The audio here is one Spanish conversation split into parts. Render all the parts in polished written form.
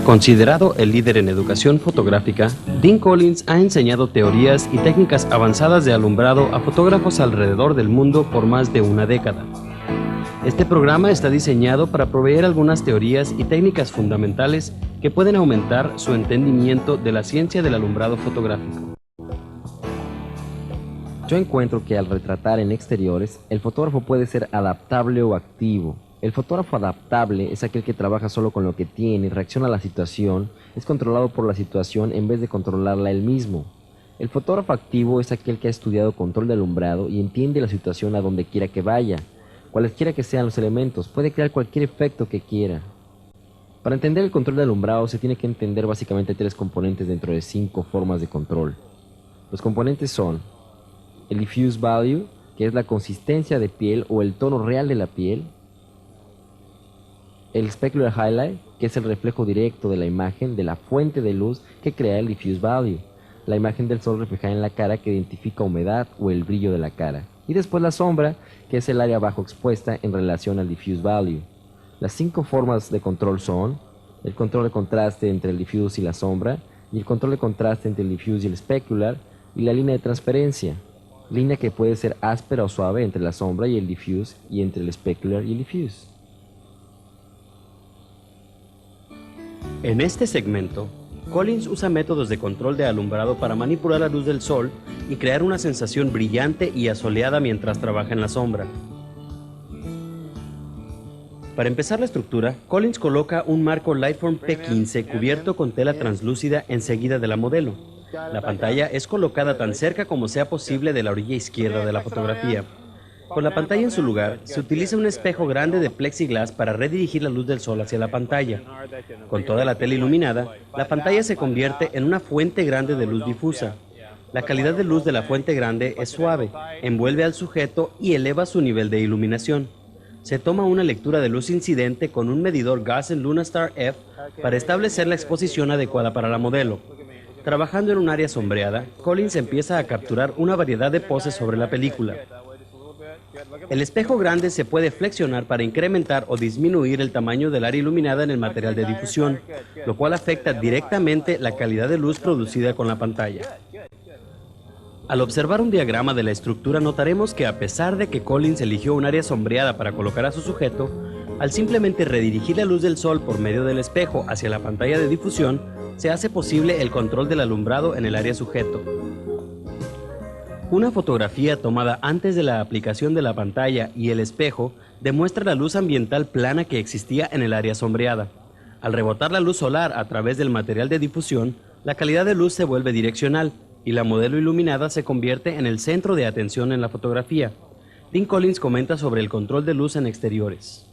Considerado el líder en educación fotográfica, Dean Collins ha enseñado teorías y técnicas avanzadas de alumbrado a fotógrafos alrededor del mundo por más de una década. Este programa está diseñado para proveer algunas teorías y técnicas fundamentales que pueden aumentar su entendimiento de la ciencia del alumbrado fotográfico. Yo encuentro que al retratar en exteriores, el fotógrafo puede ser adaptable o activo. El fotógrafo adaptable es aquel que trabaja solo con lo que tiene, reacciona a la situación, es controlado por la situación en vez de controlarla él mismo. El fotógrafo activo es aquel que ha estudiado control de alumbrado y entiende la situación a donde quiera que vaya. Cualesquiera que sean los elementos, puede crear cualquier efecto que quiera. Para entender el control de alumbrado se tiene que entender básicamente 3 componentes dentro de 5 formas de control. Los componentes son el diffuse value, que es la consistencia de piel o el tono real de la piel. El specular highlight, que es el reflejo directo de la imagen de la fuente de luz que crea el diffuse value. La imagen del sol reflejada en la cara que identifica humedad o el brillo de la cara. Y después la sombra, que es el área bajo expuesta en relación al diffuse value. Las 5 formas de control son el control de contraste entre el diffuse y la sombra, y el control de contraste entre el diffuse y el specular, y la línea de transferencia, línea que puede ser áspera o suave entre la sombra y el diffuse, y entre el specular y el diffuse. En este segmento, Collins usa métodos de control de alumbrado para manipular la luz del sol y crear una sensación brillante y asoleada mientras trabaja en la sombra. Para empezar la estructura, Collins coloca un marco Lightform P15 cubierto con tela translúcida enseguida de la modelo. La pantalla es colocada tan cerca como sea posible de la orilla izquierda de la fotografía. Con la pantalla en su lugar, se utiliza un espejo grande de plexiglas para redirigir la luz del sol hacia la pantalla. Con toda la tela iluminada, la pantalla se convierte en una fuente grande de luz difusa. La calidad de luz de la fuente grande es suave, envuelve al sujeto y eleva su nivel de iluminación. Se toma una lectura de luz incidente con un medidor Gaussian Lunastar F para establecer la exposición adecuada para la modelo. Trabajando en un área sombreada, Collins empieza a capturar una variedad de poses sobre la película. El espejo grande se puede flexionar para incrementar o disminuir el tamaño del área iluminada en el material de difusión, lo cual afecta directamente la calidad de luz producida con la pantalla. Al observar un diagrama de la estructura notaremos que a pesar de que Collins eligió un área sombreada para colocar a su sujeto, al simplemente redirigir la luz del sol por medio del espejo hacia la pantalla de difusión, se hace posible el control del alumbrado en el área sujeto. Una fotografía tomada antes de la aplicación de la pantalla y el espejo demuestra la luz ambiental plana que existía en el área sombreada. Al rebotar la luz solar a través del material de difusión, la calidad de luz se vuelve direccional y la modelo iluminada se convierte en el centro de atención en la fotografía. Dean Collins comenta sobre el control de luz en exteriores.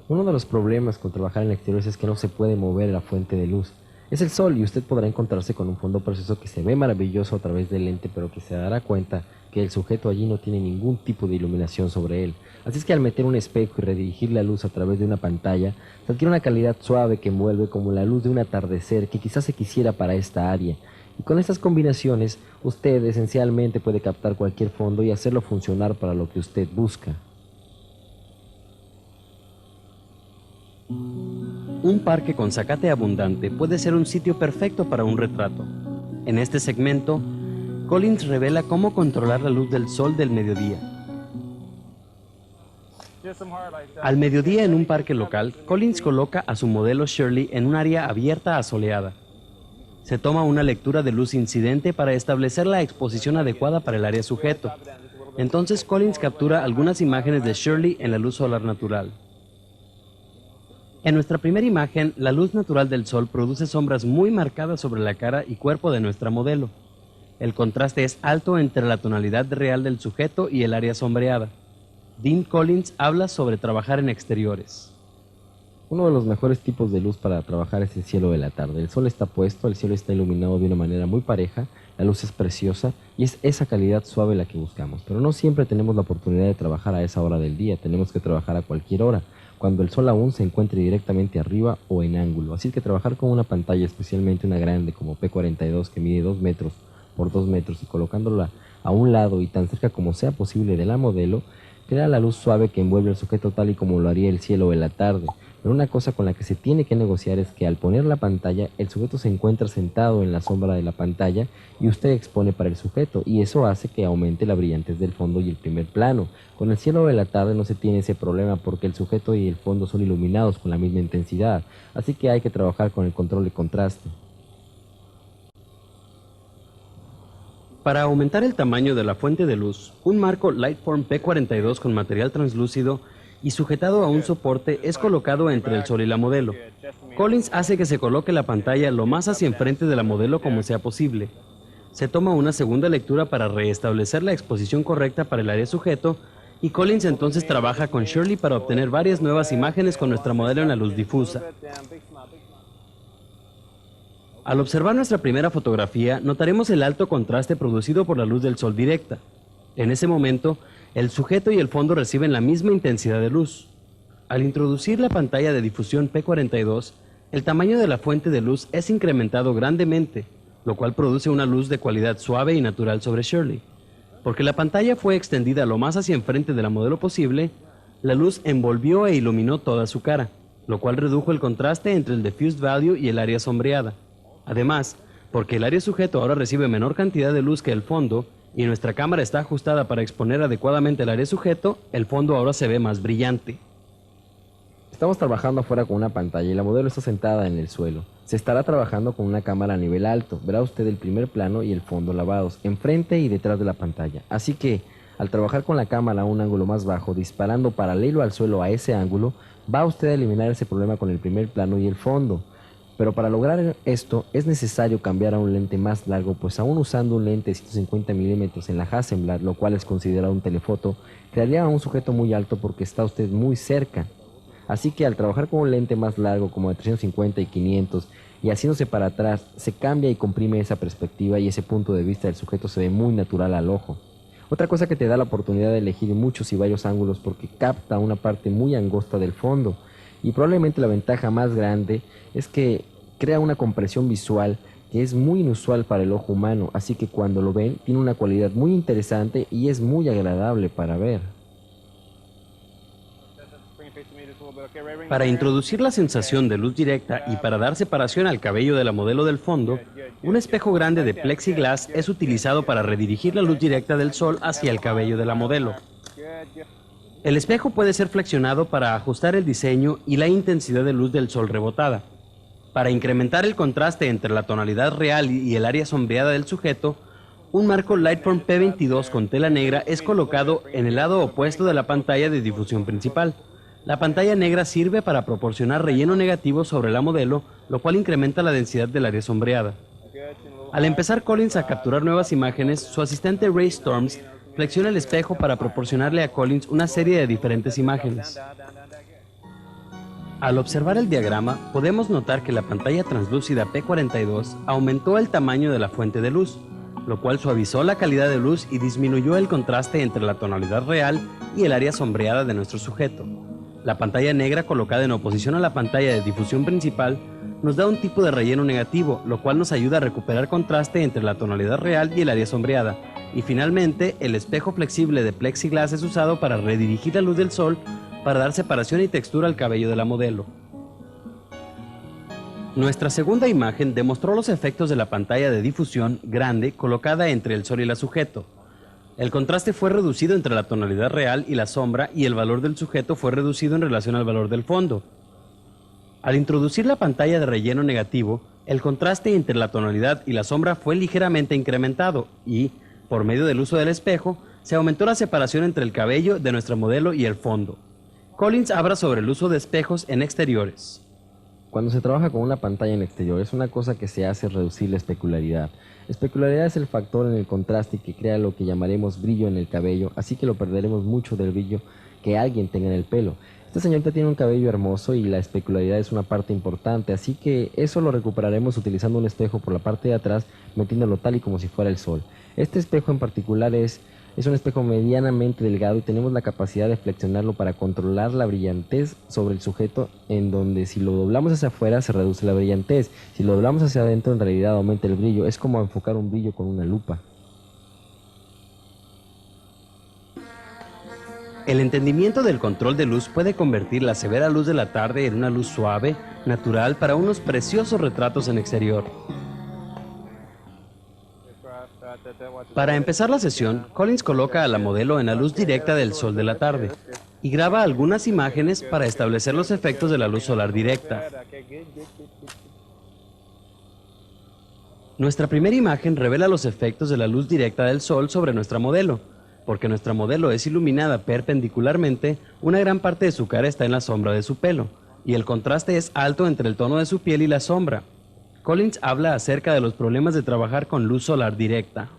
Uno de los problemas con trabajar en exteriores es que no se puede mover la fuente de luz. Es el sol y usted podrá encontrarse con un fondo precioso que se ve maravilloso a través del lente, pero que se dará cuenta que el sujeto allí no tiene ningún tipo de iluminación sobre él. Así es que al meter un espejo y redirigir la luz a través de una pantalla, se adquiere una calidad suave que envuelve como la luz de un atardecer que quizás se quisiera para esta área. Y con estas combinaciones, usted esencialmente puede captar cualquier fondo y hacerlo funcionar para lo que usted busca. Un parque con zacate abundante puede ser un sitio perfecto para un retrato. En este segmento, Collins revela cómo controlar la luz del sol del mediodía. Al mediodía en un parque local, Collins coloca a su modelo Shirley en un área abierta asoleada. Se toma una lectura de luz incidente para establecer la exposición adecuada para el área sujeto. Entonces Collins captura algunas imágenes de Shirley en la luz solar natural. En nuestra primera imagen, la luz natural del sol produce sombras muy marcadas sobre la cara y cuerpo de nuestra modelo. El contraste es alto entre la tonalidad real del sujeto y el área sombreada. Dean Collins habla sobre trabajar en exteriores. Uno de los mejores tipos de luz para trabajar es el cielo de la tarde. El sol está puesto, el cielo está iluminado de una manera muy pareja, la luz es preciosa y es esa calidad suave la que buscamos. Pero no siempre tenemos la oportunidad de trabajar a esa hora del día, tenemos que trabajar a cualquier hora, cuando el sol aún se encuentre directamente arriba o en ángulo. Así que trabajar con una pantalla, especialmente una grande como P42 que mide 2 metros por 2 metros y colocándola a un lado y tan cerca como sea posible de la modelo, crea la luz suave que envuelve al sujeto tal y como lo haría el cielo de la tarde. Pero una cosa con la que se tiene que negociar es que al poner la pantalla, el sujeto se encuentra sentado en la sombra de la pantalla y usted expone para el sujeto, y eso hace que aumente la brillantez del fondo y el primer plano. Con el cielo de la tarde no se tiene ese problema porque el sujeto y el fondo son iluminados con la misma intensidad, así que hay que trabajar con el control de contraste. Para aumentar el tamaño de la fuente de luz, un marco Lightform P42 con material translúcido y sujetado a un soporte es colocado entre el sol y la modelo. Collins hace que se coloque la pantalla lo más hacia enfrente de la modelo como sea posible. Se toma una segunda lectura para restablecer la exposición correcta para el área sujeto y Collins entonces trabaja con Shirley para obtener varias nuevas imágenes con nuestra modelo en la luz difusa. Al observar nuestra primera fotografía, notaremos el alto contraste producido por la luz del sol directa. En ese momento, el sujeto y el fondo reciben la misma intensidad de luz. Al introducir la pantalla de difusión P42, el tamaño de la fuente de luz es incrementado grandemente, lo cual produce una luz de cualidad suave y natural sobre Shirley. Porque la pantalla fue extendida lo más hacia enfrente de la modelo posible, la luz envolvió e iluminó toda su cara, lo cual redujo el contraste entre el diffused value y el área sombreada. Además, porque el área sujeto ahora recibe menor cantidad de luz que el fondo, y nuestra cámara está ajustada para exponer adecuadamente el área sujeto, el fondo ahora se ve más brillante. Estamos trabajando afuera con una pantalla y la modelo está sentada en el suelo. Se estará trabajando con una cámara a nivel alto. Verá usted el primer plano y el fondo lavados, enfrente y detrás de la pantalla. Así que, al trabajar con la cámara a un ángulo más bajo, disparando paralelo al suelo a ese ángulo, va usted a eliminar ese problema con el primer plano y el fondo. Pero para lograr esto es necesario cambiar a un lente más largo, pues aún usando un lente de 150 milímetros en la Hasselblad, lo cual es considerado un telefoto, crearía a un sujeto muy alto porque está usted muy cerca. Así que al trabajar con un lente más largo como de 350 y 500 y haciéndose para atrás, se cambia y comprime esa perspectiva y ese punto de vista del sujeto se ve muy natural al ojo. Otra cosa que te da la oportunidad de elegir muchos y varios ángulos porque capta una parte muy angosta del fondo. Y probablemente la ventaja más grande es que crea una compresión visual que es muy inusual para el ojo humano, así que cuando lo ven tiene una cualidad muy interesante y es muy agradable para ver. Para introducir la sensación de luz directa y para dar separación al cabello de la modelo del fondo, un espejo grande de plexiglass es utilizado para redirigir la luz directa del sol hacia el cabello de la modelo. El espejo puede ser flexionado para ajustar el diseño y la intensidad de luz del sol rebotada. Para incrementar el contraste entre la tonalidad real y el área sombreada del sujeto, un marco Lightform P22 con tela negra es colocado en el lado opuesto de la pantalla de difusión principal. La pantalla negra sirve para proporcionar relleno negativo sobre la modelo, lo cual incrementa la densidad del área sombreada. Al empezar Collins a capturar nuevas imágenes, su asistente Ray Storms flexiona el espejo para proporcionarle a Collins una serie de diferentes imágenes. Al observar el diagrama, podemos notar que la pantalla translúcida P42 aumentó el tamaño de la fuente de luz, lo cual suavizó la calidad de luz y disminuyó el contraste entre la tonalidad real y el área sombreada de nuestro sujeto. La pantalla negra colocada en oposición a la pantalla de difusión principal nos da un tipo de relleno negativo, lo cual nos ayuda a recuperar contraste entre la tonalidad real y el área sombreada. Y finalmente, el espejo flexible de plexiglass es usado para redirigir la luz del sol para dar separación y textura al cabello de la modelo. Nuestra segunda imagen demostró los efectos de la pantalla de difusión grande colocada entre el sol y la sujeto. El contraste fue reducido entre la tonalidad real y la sombra y el valor del sujeto fue reducido en relación al valor del fondo. Al introducir la pantalla de relleno negativo, el contraste entre la tonalidad y la sombra fue ligeramente incrementado y, por medio del uso del espejo, se aumentó la separación entre el cabello de nuestra modelo y el fondo. Collins habla sobre el uso de espejos en exteriores. Cuando se trabaja con una pantalla en exterior, es una cosa que se hace reducir la especularidad. La especularidad es el factor en el contraste que crea lo que llamaremos brillo en el cabello, así que lo perderemos mucho del brillo que alguien tenga en el pelo. Esta señorita tiene un cabello hermoso y la especularidad es una parte importante, así que eso lo recuperaremos utilizando un espejo por la parte de atrás, metiéndolo tal y como si fuera el sol. Este espejo en particular es un espejo medianamente delgado y tenemos la capacidad de flexionarlo para controlar la brillantez sobre el sujeto, en donde si lo doblamos hacia afuera se reduce la brillantez, si lo doblamos hacia adentro en realidad aumenta el brillo. Es como enfocar un brillo con una lupa. El entendimiento del control de luz puede convertir la severa luz de la tarde en una luz suave, natural, para unos preciosos retratos en exterior. Para empezar la sesión, Collins coloca a la modelo en la luz directa del sol de la tarde y graba algunas imágenes para establecer los efectos de la luz solar directa. Nuestra primera imagen revela los efectos de la luz directa del sol sobre nuestra modelo. Porque nuestra modelo es iluminada perpendicularmente, una gran parte de su cara está en la sombra de su pelo, y el contraste es alto entre el tono de su piel y la sombra. Collins habla acerca de los problemas de trabajar con luz solar directa.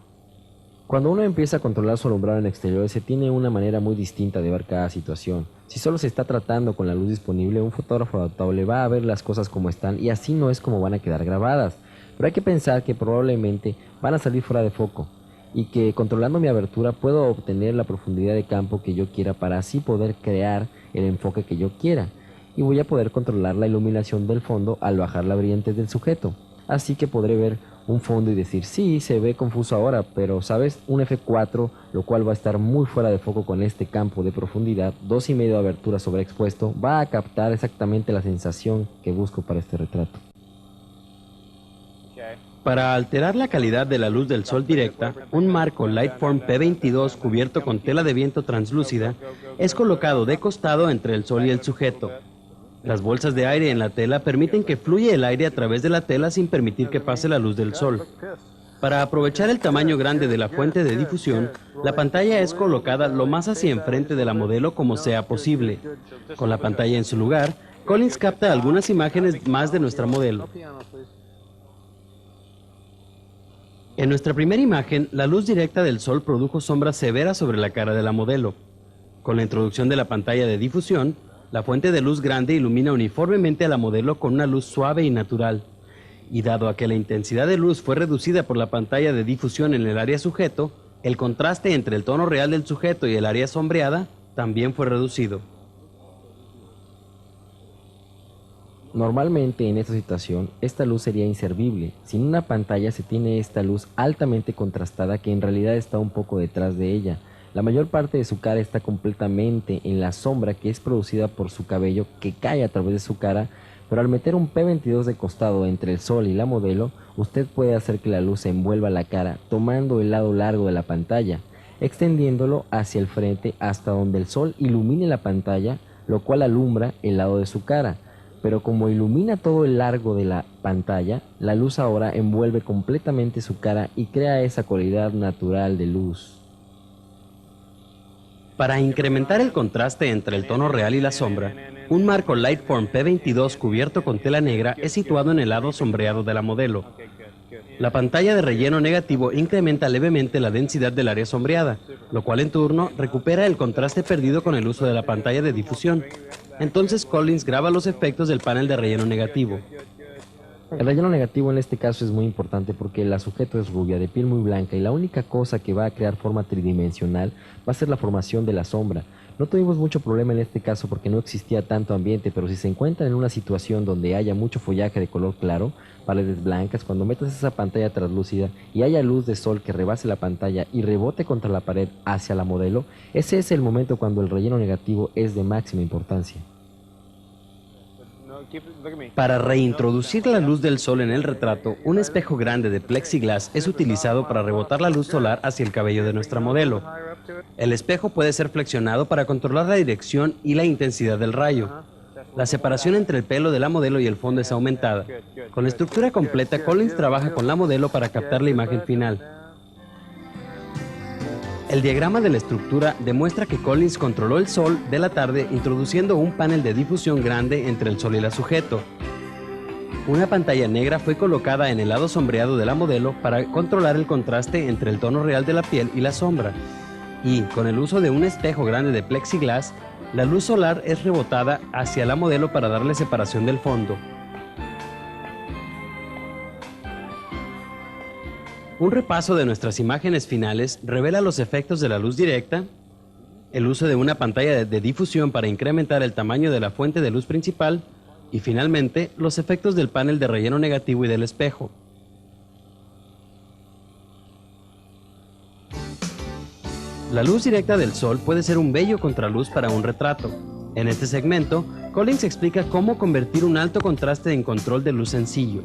Cuando uno empieza a controlar su alumbrado en exteriores, se tiene una manera muy distinta de ver cada situación. Si solo se está tratando con la luz disponible, un fotógrafo adaptable va a ver las cosas como están y así no es como van a quedar grabadas. Pero hay que pensar que probablemente van a salir fuera de foco y que controlando mi abertura puedo obtener la profundidad de campo que yo quiera para así poder crear el enfoque que yo quiera. Y voy a poder controlar la iluminación del fondo al bajar la brillantez del sujeto. Así que podré ver un fondo y decir, sí, se ve confuso ahora, pero sabes, un F4, lo cual va a estar muy fuera de foco con este campo de profundidad, 2,5 de abertura sobreexpuesto, va a captar exactamente la sensación que busco para este retrato. Para alterar la calidad de la luz del sol directa, un marco Lightform P22 cubierto con tela de viento translúcida es colocado de costado entre el sol y el sujeto. Las bolsas de aire en la tela permiten que fluya el aire a través de la tela sin permitir que pase la luz del sol. Para aprovechar el tamaño grande de la fuente de difusión, la pantalla es colocada lo más hacia enfrente de la modelo como sea posible. Con la pantalla en su lugar, Collins capta algunas imágenes más de nuestra modelo. En nuestra primera imagen, la luz directa del sol produjo sombras severas sobre la cara de la modelo. Con la introducción de la pantalla de difusión, la fuente de luz grande ilumina uniformemente a la modelo con una luz suave y natural. Y dado a que la intensidad de luz fue reducida por la pantalla de difusión en el área sujeto, el contraste entre el tono real del sujeto y el área sombreada también fue reducido. Normalmente en esta situación, esta luz sería inservible. Sin una pantalla se tiene esta luz altamente contrastada que en realidad está un poco detrás de ella. La mayor parte de su cara está completamente en la sombra que es producida por su cabello que cae a través de su cara, pero al meter un P22 de costado entre el sol y la modelo, usted puede hacer que la luz se envuelva la cara tomando el lado largo de la pantalla, extendiéndolo hacia el frente hasta donde el sol ilumine la pantalla, lo cual alumbra el lado de su cara. Pero como ilumina todo el largo de la pantalla, la luz ahora envuelve completamente su cara y crea esa cualidad natural de luz. Para incrementar el contraste entre el tono real y la sombra, un marco Lightform P22 cubierto con tela negra es situado en el lado sombreado de la modelo. La pantalla de relleno negativo incrementa levemente la densidad del área sombreada, lo cual en turno recupera el contraste perdido con el uso de la pantalla de difusión. Entonces Collins graba los efectos del panel de relleno negativo. El relleno negativo en este caso es muy importante porque la sujeto es rubia, de piel muy blanca y la única cosa que va a crear forma tridimensional va a ser la formación de la sombra. No tuvimos mucho problema en este caso porque no existía tanto ambiente, pero si se encuentran en una situación donde haya mucho follaje de color claro, paredes blancas, cuando metas esa pantalla translúcida y haya luz de sol que rebase la pantalla y rebote contra la pared hacia la modelo, ese es el momento cuando el relleno negativo es de máxima importancia. Para reintroducir la luz del sol en el retrato, un espejo grande de plexiglas es utilizado para rebotar la luz solar hacia el cabello de nuestra modelo. El espejo puede ser flexionado para controlar la dirección y la intensidad del rayo. La separación entre el pelo de la modelo y el fondo es aumentada. Con la estructura completa, Collins trabaja con la modelo para captar la imagen final. El diagrama de la estructura demuestra que Collins controló el sol de la tarde introduciendo un panel de difusión grande entre el sol y la sujeto. Una pantalla negra fue colocada en el lado sombreado de la modelo para controlar el contraste entre el tono real de la piel y la sombra. Y, con el uso de un espejo grande de plexiglas, la luz solar es rebotada hacia la modelo para darle separación del fondo. Un repaso de nuestras imágenes finales revela los efectos de la luz directa, el uso de una pantalla de difusión para incrementar el tamaño de la fuente de luz principal y finalmente los efectos del panel de relleno negativo y del espejo. La luz directa del sol puede ser un bello contraluz para un retrato. En este segmento, Collins explica cómo convertir un alto contraste en control de luz sencillo.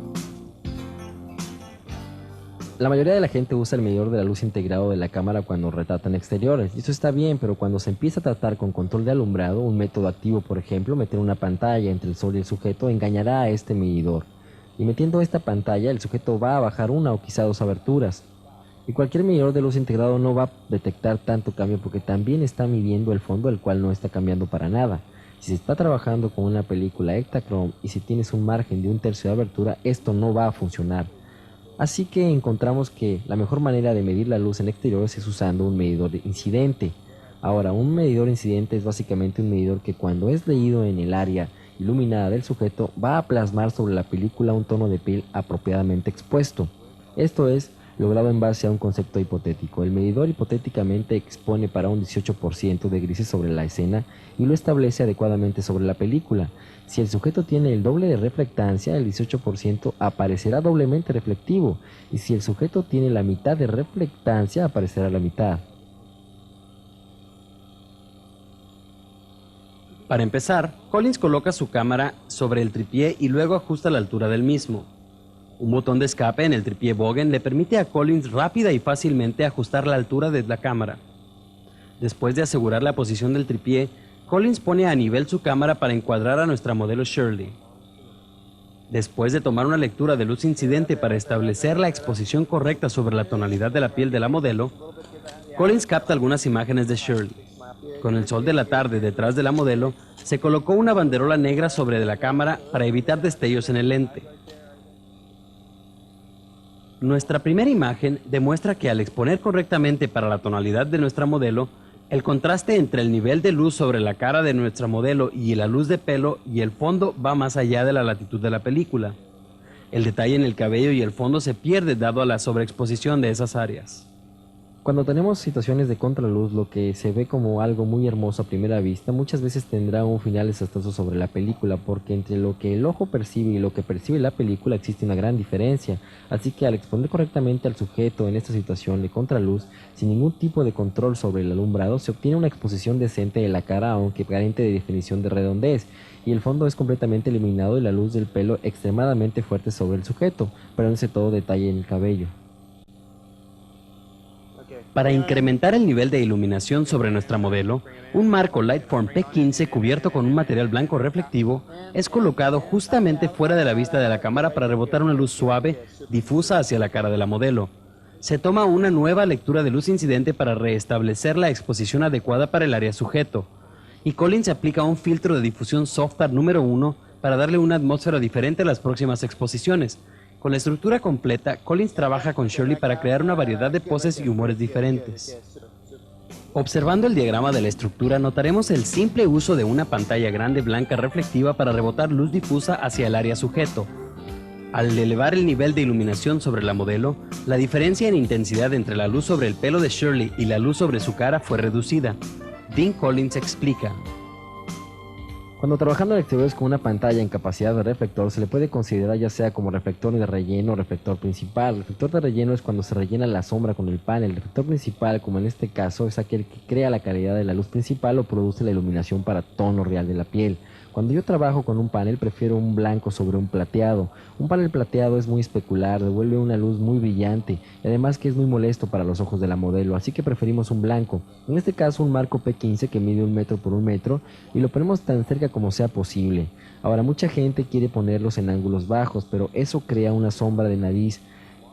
La mayoría de la gente usa el medidor de la luz integrado de la cámara cuando retratan exteriores, y eso está bien, pero cuando se empieza a tratar con control de alumbrado, un método activo, por ejemplo, meter una pantalla entre el sol y el sujeto, engañará a este medidor. Y metiendo esta pantalla, el sujeto va a bajar una o quizá dos aberturas. Y cualquier medidor de luz integrado no va a detectar tanto cambio porque también está midiendo el fondo, el cual no está cambiando para nada. Si se está trabajando con una película Ektachrome y si tienes un margen de 1/3 de abertura, esto no va a funcionar. Así que encontramos que la mejor manera de medir la luz en exteriores es usando un medidor incidente. Ahora, un medidor incidente es básicamente un medidor que cuando es leído en el área iluminada del sujeto va a plasmar sobre la película un tono de piel apropiadamente expuesto. Esto es logrado en base a un concepto hipotético. El medidor hipotéticamente expone para un 18% de grises sobre la escena y lo establece adecuadamente sobre la película. Si el sujeto tiene el doble de reflectancia, el 18% aparecerá doblemente reflectivo, y si el sujeto tiene la mitad de reflectancia, aparecerá la mitad. Para empezar, Collins coloca su cámara sobre el tripié y luego ajusta la altura del mismo. Un botón de escape en el tripié Bogen le permite a Collins rápida y fácilmente ajustar la altura de la cámara. Después de asegurar la posición del tripié, Collins pone a nivel su cámara para encuadrar a nuestra modelo Shirley. Después de tomar una lectura de luz incidente para establecer la exposición correcta sobre la tonalidad de la piel de la modelo, Collins capta algunas imágenes de Shirley. Con el sol de la tarde detrás de la modelo, se colocó una banderola negra sobre la cámara para evitar destellos en el lente. Nuestra primera imagen demuestra que al exponer correctamente para la tonalidad de nuestra modelo, el contraste entre el nivel de luz sobre la cara de nuestra modelo y la luz de pelo y el fondo va más allá de la latitud de la película. El detalle en el cabello y el fondo se pierde dado a la sobreexposición de esas áreas. Cuando tenemos situaciones de contraluz, lo que se ve como algo muy hermoso a primera vista, muchas veces tendrá un final desastroso sobre la película, porque entre lo que el ojo percibe y lo que percibe la película existe una gran diferencia. Así que al exponer correctamente al sujeto en esta situación de contraluz, sin ningún tipo de control sobre el alumbrado, se obtiene una exposición decente de la cara, aunque carente de definición de redondez, y el fondo es completamente eliminado y la luz del pelo extremadamente fuerte sobre el sujeto, perdiéndose todo detalle en el cabello. Para incrementar el nivel de iluminación sobre nuestra modelo, un marco Lightform P15 cubierto con un material blanco reflectivo es colocado justamente fuera de la vista de la cámara para rebotar una luz suave, difusa hacia la cara de la modelo. Se toma una nueva lectura de luz incidente para restablecer la exposición adecuada para el área sujeto, y Collins aplica un filtro de difusión Softar número 1 para darle una atmósfera diferente a las próximas exposiciones. Con la estructura completa, Collins trabaja con Shirley para crear una variedad de poses y humores diferentes. Observando el diagrama de la estructura, notaremos el simple uso de una pantalla grande blanca reflectiva para rebotar luz difusa hacia el área sujeto. Al elevar el nivel de iluminación sobre la modelo, la diferencia en intensidad entre la luz sobre el pelo de Shirley y la luz sobre su cara fue reducida. Dean Collins explica: Cuando trabajando en exteriores con una pantalla en capacidad de reflector, se le puede considerar ya sea como reflector de relleno o reflector principal. El reflector de relleno es cuando se rellena la sombra con el panel. El reflector principal, como en este caso, es aquel que crea la calidad de la luz principal o produce la iluminación para tono real de la piel. Cuando yo trabajo con un panel, prefiero un blanco sobre un plateado. Un panel plateado es muy especular, devuelve una luz muy brillante y además que es muy molesto para los ojos de la modelo, así que preferimos un blanco. En este caso un marco P15 que mide 1 metro por 1 metro y lo ponemos tan cerca como sea posible. Ahora mucha gente quiere ponerlos en ángulos bajos, pero eso crea una sombra de nariz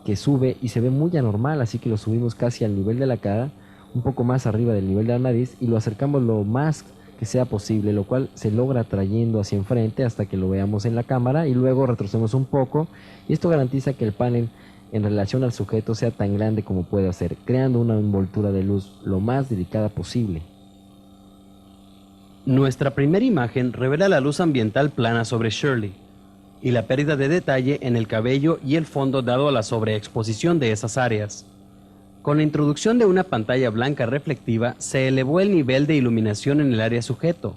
que sube y se ve muy anormal, así que lo subimos casi al nivel de la cara, un poco más arriba del nivel de la nariz y lo acercamos lo más que sea posible, lo cual se logra trayendo hacia enfrente hasta que lo veamos en la cámara y luego retrocedemos un poco y esto garantiza que el panel en relación al sujeto sea tan grande como pueda ser, creando una envoltura de luz lo más delicada posible. Nuestra primera imagen revela la luz ambiental plana sobre Shirley y la pérdida de detalle en el cabello y el fondo dado a la sobreexposición de esas áreas. Con la introducción de una pantalla blanca reflectiva, se elevó el nivel de iluminación en el área sujeto.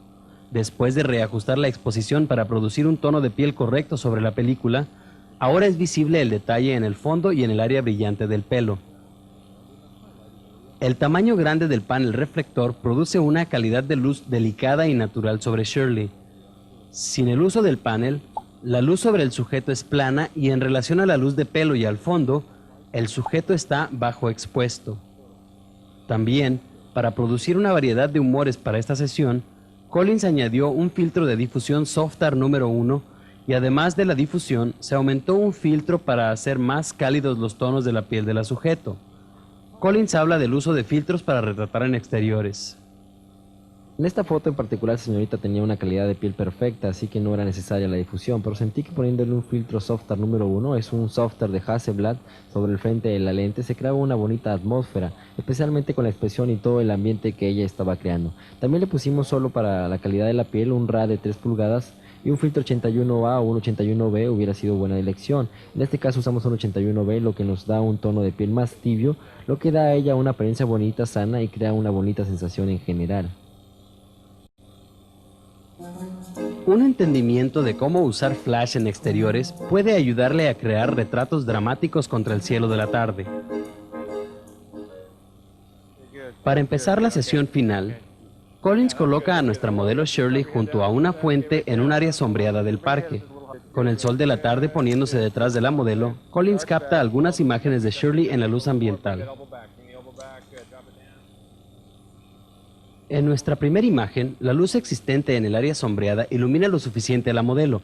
Después de reajustar la exposición para producir un tono de piel correcto sobre la película, ahora es visible el detalle en el fondo y en el área brillante del pelo. El tamaño grande del panel reflector produce una calidad de luz delicada y natural sobre Shirley. Sin el uso del panel, la luz sobre el sujeto es plana y en relación a la luz de pelo y al fondo, el sujeto está bajo expuesto. También, para producir una variedad de humores para esta sesión, Collins añadió un filtro de difusión Softar número 1 y además de la difusión, se aumentó un filtro para hacer más cálidos los tonos de la piel del sujeto. Collins habla del uso de filtros para retratar en exteriores. En esta foto en particular la señorita tenía una calidad de piel perfecta, así que no era necesaria la difusión, pero sentí que poniéndole un filtro Softar número 1, es un Softar de Hasselblad, sobre el frente de la lente, se creaba una bonita atmósfera, especialmente con la expresión y todo el ambiente que ella estaba creando. También le pusimos solo para la calidad de la piel un RAW de 3 pulgadas y un filtro 81A o un 81B hubiera sido buena elección. En este caso usamos un 81B, lo que nos da un tono de piel más tibio, lo que da a ella una apariencia bonita, sana y crea una bonita sensación en general. Un entendimiento de cómo usar flash en exteriores puede ayudarle a crear retratos dramáticos contra el cielo de la tarde. Para empezar la sesión final, Collins coloca a nuestra modelo Shirley junto a una fuente en un área sombreada del parque. Con el sol de la tarde poniéndose detrás de la modelo, Collins capta algunas imágenes de Shirley en la luz ambiental. En nuestra primera imagen, la luz existente en el área sombreada ilumina lo suficiente a la modelo,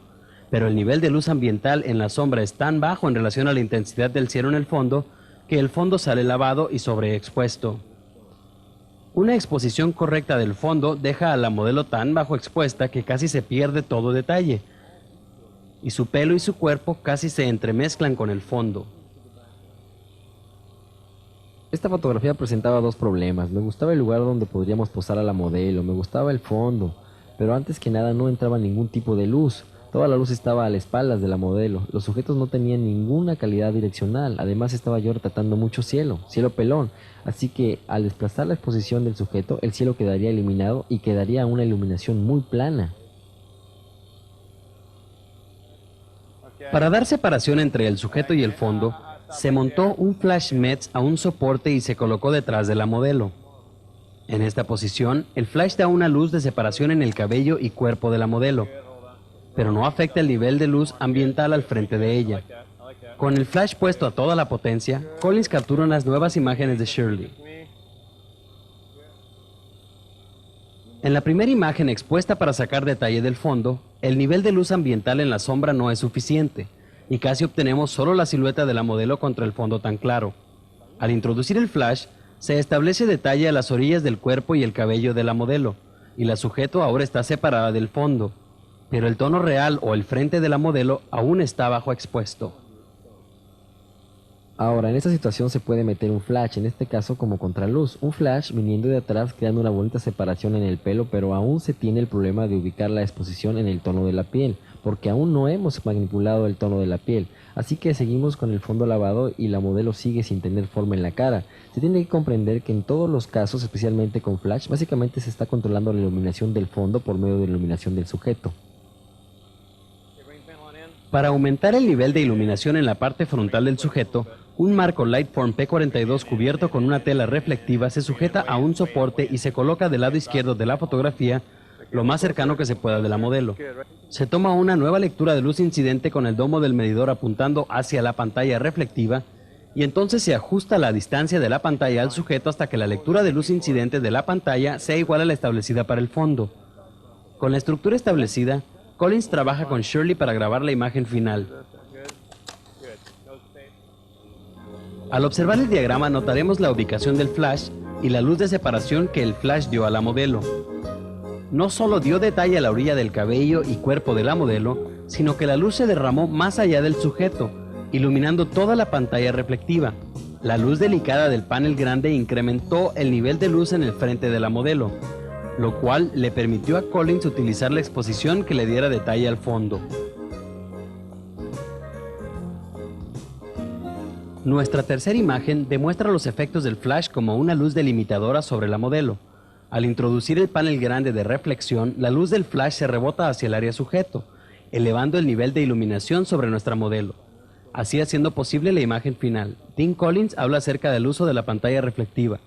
pero el nivel de luz ambiental en la sombra es tan bajo en relación a la intensidad del cielo en el fondo, que el fondo sale lavado y sobreexpuesto. Una exposición correcta del fondo deja a la modelo tan bajo expuesta que casi se pierde todo detalle, y su pelo y su cuerpo casi se entremezclan con el fondo. Esta fotografía presentaba dos problemas. Me gustaba el lugar donde podríamos posar a la modelo, me gustaba el fondo, pero antes que nada no entraba ningún tipo de luz. Toda la luz estaba a las espaldas de la modelo. Los sujetos no tenían ninguna calidad direccional. Además estaba yo retratando mucho cielo pelón. Así que al desplazar la exposición del sujeto, el cielo quedaría eliminado y quedaría una iluminación muy plana. Para dar separación entre el sujeto y el fondo, se montó un flash METS a un soporte y se colocó detrás de la modelo. En esta posición, el flash da una luz de separación en el cabello y cuerpo de la modelo, pero no afecta el nivel de luz ambiental al frente de ella. Con el flash puesto a toda la potencia, Collins captura unas nuevas imágenes de Shirley. En la primera imagen expuesta para sacar detalle del fondo, el nivel de luz ambiental en la sombra no es suficiente, y casi obtenemos solo la silueta de la modelo contra el fondo tan claro. Al introducir el flash, se establece detalle a las orillas del cuerpo y el cabello de la modelo, y la sujeto ahora está separada del fondo, pero el tono real o el frente de la modelo aún está bajo expuesto. Ahora, en esta situación se puede meter un flash, en este caso como contraluz. Un flash viniendo de atrás creando una bonita separación en el pelo, pero aún se tiene el problema de ubicar la exposición en el tono de la piel, porque aún no hemos manipulado el tono de la piel. Así que seguimos con el fondo lavado y la modelo sigue sin tener forma en la cara. Se tiene que comprender que en todos los casos, especialmente con flash, básicamente se está controlando la iluminación del fondo por medio de la iluminación del sujeto. Para aumentar el nivel de iluminación en la parte frontal del sujeto, un marco Lightform P42 cubierto con una tela reflectiva se sujeta a un soporte y se coloca del lado izquierdo de la fotografía, lo más cercano que se pueda de la modelo. Se toma una nueva lectura de luz incidente con el domo del medidor apuntando hacia la pantalla reflectiva y entonces se ajusta la distancia de la pantalla al sujeto hasta que la lectura de luz incidente de la pantalla sea igual a la establecida para el fondo. Con la estructura establecida, Collins trabaja con Shirley para grabar la imagen final. Al observar el diagrama notaremos la ubicación del flash y la luz de separación que el flash dio a la modelo. No solo dio detalle a la orilla del cabello y cuerpo de la modelo, sino que la luz se derramó más allá del sujeto, iluminando toda la pantalla reflectiva. La luz delicada del panel grande incrementó el nivel de luz en el frente de la modelo, lo cual le permitió a Collins utilizar la exposición que le diera detalle al fondo. Nuestra tercera imagen demuestra los efectos del flash como una luz delimitadora sobre la modelo. Al introducir el panel grande de reflexión, la luz del flash se rebota hacia el área sujeto, elevando el nivel de iluminación sobre nuestra modelo, así haciendo posible la imagen final. Tim Collins habla acerca del uso de la pantalla reflectiva.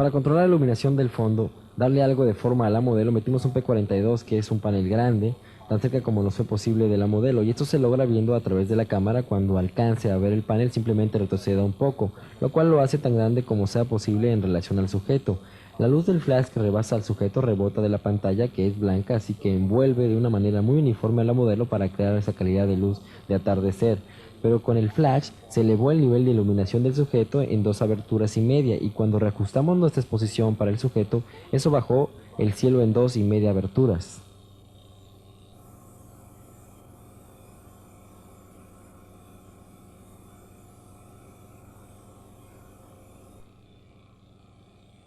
Para controlar la iluminación del fondo, darle algo de forma a la modelo, metimos un P42, que es un panel grande, tan cerca como nos fue posible de la modelo, y esto se logra viendo a través de la cámara. Cuando alcance a ver el panel simplemente retroceda un poco, lo cual lo hace tan grande como sea posible en relación al sujeto. La luz del flash que rebasa al sujeto rebota de la pantalla, que es blanca, así que envuelve de una manera muy uniforme a la modelo para crear esa calidad de luz de atardecer. Pero con el flash se elevó el nivel de iluminación del sujeto en 2,5 aberturas, y cuando reajustamos nuestra exposición para el sujeto, eso bajó el cielo en 2,5 aberturas.